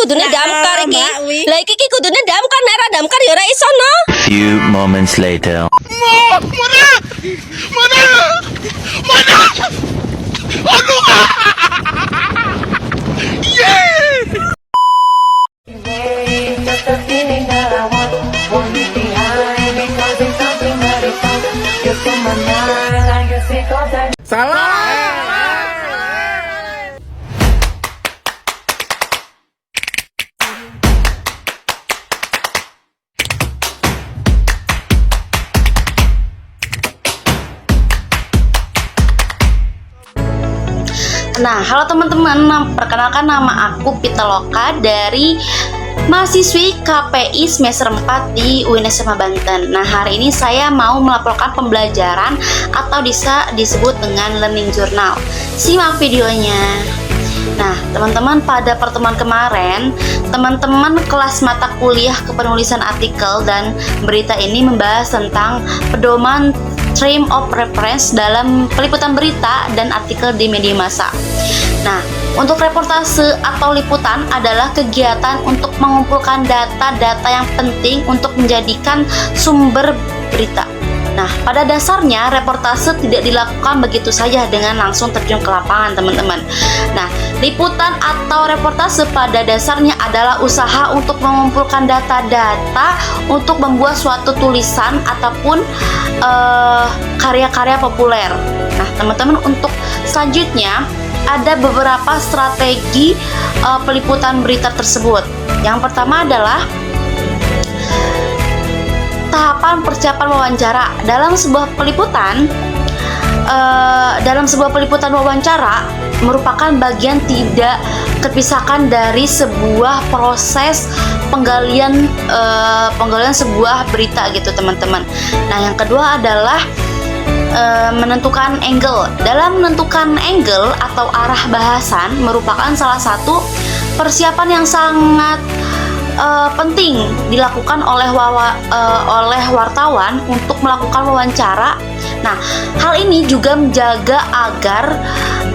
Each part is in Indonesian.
kudune damkar iki. Mbak, wi. Lah iki kudune damkar, nek ora damkar ya ora iso no. Few moments later. Just a feeling that I want you behind because it's something that is on. You're from my mind, I guess it goes that. Nah, halo teman-teman, perkenalkan nama aku Pitaloka dari mahasiswi KPI semester 4 di UIN SMA Banten. Nah, hari ini saya mau melaporkan pembelajaran atau bisa disebut dengan learning journal. Simak videonya. Nah, teman-teman, pada pertemuan kemarin, teman-teman kelas mata kuliah kepenulisan artikel dan berita ini membahas tentang pedoman frame of reference dalam peliputan berita dan artikel di media massa. Nah, untuk reportase atau liputan adalah kegiatan untuk mengumpulkan data-data yang penting untuk menjadikan sumber berita. Nah, pada dasarnya reportase tidak dilakukan begitu saja dengan langsung terjun ke lapangan, teman-teman. Nah, liputan atau reportase pada dasarnya adalah usaha untuk mengumpulkan data-data untuk membuat suatu tulisan ataupun karya-karya populer. Nah, teman-teman, untuk selanjutnya ada beberapa strategi peliputan berita tersebut. Yang pertama adalah tahapan persiapan wawancara. Dalam sebuah peliputan wawancara merupakan bagian tidak terpisahkan dari sebuah proses penggalian sebuah berita gitu, teman-teman. Nah, yang kedua adalah menentukan angle. Dalam menentukan angle atau arah bahasan merupakan salah satu persiapan yang sangat penting dilakukan oleh wartawan untuk melakukan wawancara. Nah, hal ini juga menjaga agar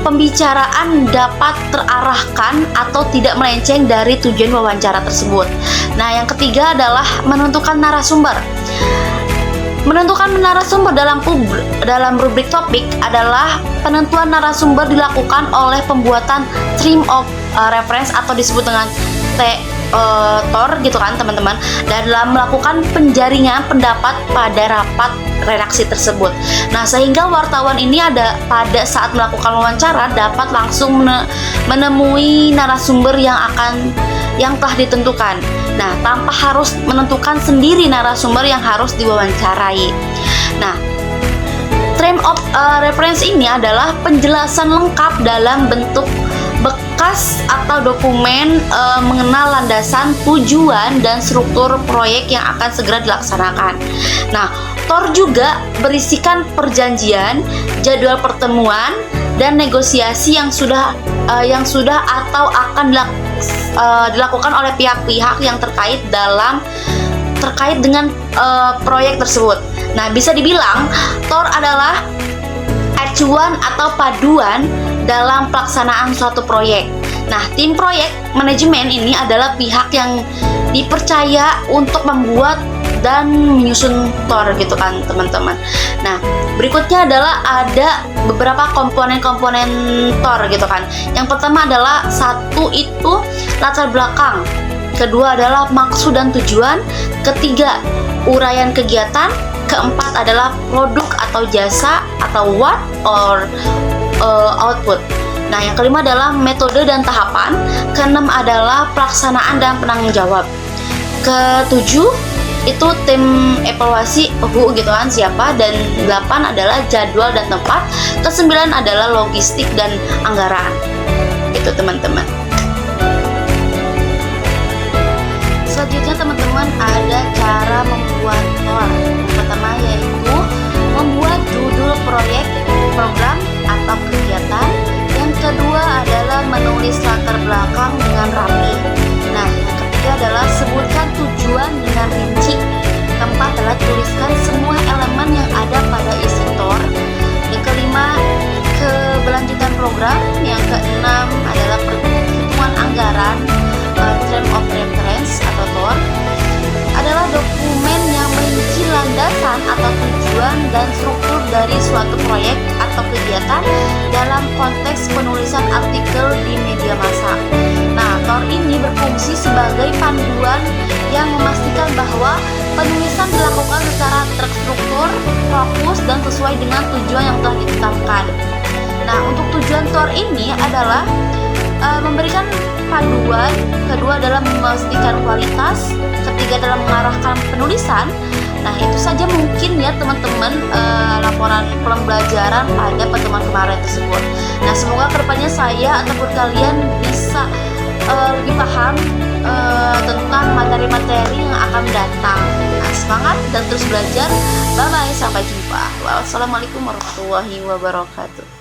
pembicaraan dapat terarahkan atau tidak melenceng dari tujuan wawancara tersebut. Nah, yang ketiga adalah menentukan narasumber. Menentukan narasumber dalam rubrik topik adalah penentuan narasumber dilakukan oleh pembuatan frame of reference atau disebut dengan TOR gitu kan, teman-teman, dan dalam melakukan penjaringan pendapat pada rapat redaksi tersebut. Nah, sehingga wartawan ini pada saat melakukan wawancara dapat langsung menemui narasumber yang telah ditentukan. Nah, tanpa harus menentukan sendiri narasumber yang harus diwawancarai. Nah, frame of reference ini adalah penjelasan lengkap dalam bentuk bekas atau dokumen mengenal landasan, tujuan, dan struktur proyek yang akan segera dilaksanakan. Nah, TOR juga berisikan perjanjian, jadwal pertemuan, dan negosiasi yang sudah atau akan dilakukan oleh pihak-pihak yang terkait dengan proyek tersebut. Nah, bisa dibilang TOR adalah acuan atau paduan dalam pelaksanaan suatu proyek. Nah, tim proyek manajemen ini adalah pihak yang dipercaya untuk membuat dan menyusun TOR gitu kan, teman-teman. Nah, berikutnya adalah ada beberapa komponen-komponen TOR gitu kan. Yang pertama adalah satu itu latar belakang, kedua adalah maksud dan tujuan, ketiga uraian kegiatan, keempat adalah produk atau jasa atau what or output. Nah, yang kelima adalah metode dan tahapan, keenam adalah pelaksanaan dan penanggung jawab, ketujuh itu tim evaluasi who gitu kan, siapa, dan 8 adalah jadwal dan tempat, ke-9 adalah logistik dan anggaran. Itu, teman-teman. Selanjutnya, teman-teman, ada cara membuat TOR. Yang pertama yaitu membuat judul proyek, program, atau kegiatan. Yang kedua adalah menulis latar belakang dengan rapi. Nah, yang ketiga adalah sebutkan tujuan dengan rinci. Keempat adalah tuliskan semua elemen yang ada pada isi TOR. Yang kelima, keberlanjutan program. Yang keenam adalah perhitungan anggaran, term tujuan dan struktur dari suatu proyek atau kegiatan dalam konteks penulisan artikel di media massa. Nah, TOR ini berfungsi sebagai panduan yang memastikan bahwa penulisan dilakukan secara terstruktur, fokus, dan sesuai dengan tujuan yang telah ditetapkan. Nah, untuk tujuan TOR ini adalah memberikan panduan, kedua adalah memastikan kualitas, ketiga adalah mengarahkan penulisan. Nah, itu saja mungkin ya teman-teman laporan pembelajaran pada pertemuan kemarin tersebut. Nah, semoga kedepannya saya ataupun kalian bisa lebih paham tentang materi-materi yang akan datang. Nah, semangat dan terus belajar. Bye-bye, sampai jumpa. Wassalamualaikum warahmatullahi wabarakatuh.